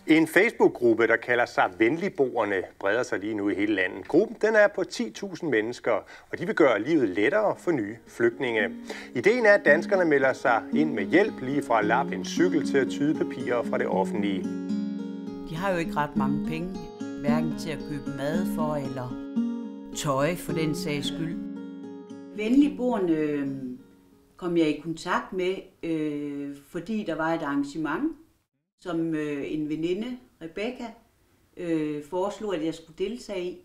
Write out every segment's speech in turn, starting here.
En Facebook-gruppe, der kalder sig Venligboerne, breder sig lige nu i hele landet. Gruppen den er på 10.000 mennesker, og de vil gøre livet lettere for nye flygtninge. Ideen er, at danskerne melder sig ind med hjælp, lige fra at lappe en cykel til at tyde papirer fra det offentlige. De har jo ikke ret mange penge, hverken til at købe mad for eller tøj for den sags skyld. Venligboerne kom jeg i kontakt med, fordi der var et arrangement, som en veninde, Rebecca, foreslog, at jeg skulle deltage i.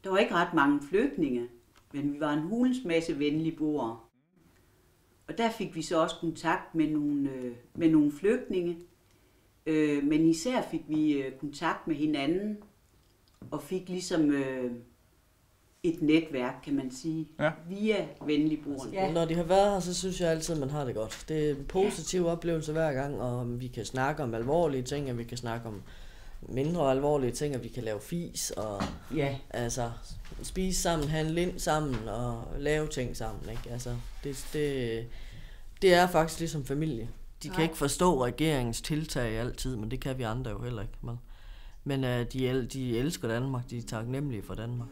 Der var ikke ret mange flygtninge, men vi var en hulens masse venligboere. Og der fik vi så også kontakt med nogle flygtninge, men især fik vi kontakt med hinanden og fik ligesom et netværk, kan man sige, via venligboerne. Ja. Når de har været her, så synes jeg altid, at man har det godt. Det er en positiv oplevelse hver gang, og vi kan snakke om alvorlige ting, og vi kan snakke om mindre alvorlige ting, og vi kan lave fis, og altså spise sammen, handle ind sammen, og lave ting sammen. Ikke? Altså, det er faktisk ligesom familie. De kan ikke forstå regeringens tiltag altid, men det kan vi andre jo heller ikke. Men de elsker Danmark, de er taknemmelige for Danmark.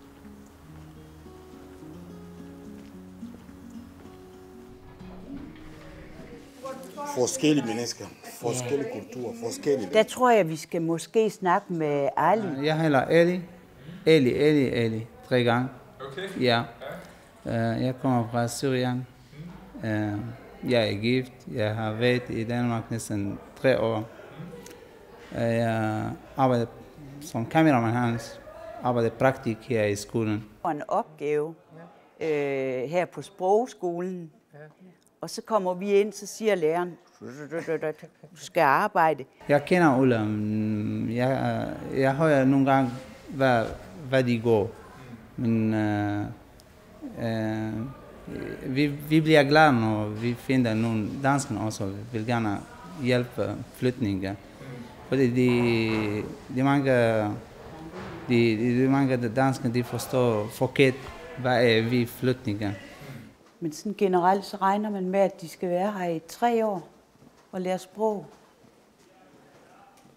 Forskellige mennesker, forskellige kulturer, forskellige... Der tror jeg, vi skal måske snakke med Ali. Jeg hedder Ali. 3 gange. Okay. Ja. Jeg kommer fra Syrien. Jeg er gift. Jeg har været i Danmark næsten 3 år. Jeg arbejder som kameraman arbejder praktik her i skolen. Og en opgave her på sprogskolen. Og så kommer vi ind, så siger læreren, du skal arbejde. Jeg kender Ulla. Jeg hører nogle gange, hvad de går. Men vi bliver glade, når vi finder nogle danskere også, vil gerne hjælpe flygtninge. Fordi de mange danskere, de forstår forkert, hvad er vi flygtninge. Men sådan generelt så regner man med, at de skal være her i 3 år og lære sprog.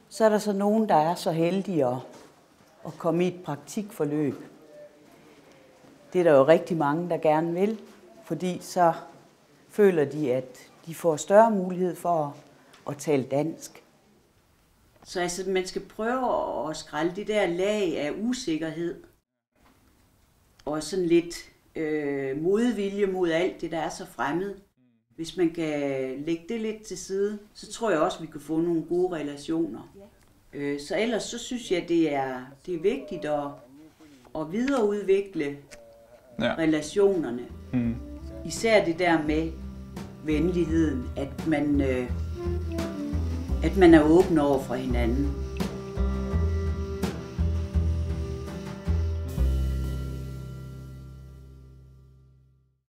Så er der så nogen, der er så heldige at komme i et praktikforløb. Det er der jo rigtig mange, der gerne vil, fordi så føler de, at de får større mulighed for at tale dansk. Så altså, man skal prøve at skrælle det der lag af usikkerhed og sådan lidt modvilje mod alt det, der er så fremmed. Hvis man kan lægge det lidt til side, så tror jeg også, at vi kan få nogle gode relationer. Så ellers så synes jeg, det er vigtigt at videreudvikle relationerne. Især det der med venligheden, at man er åben over for hinanden.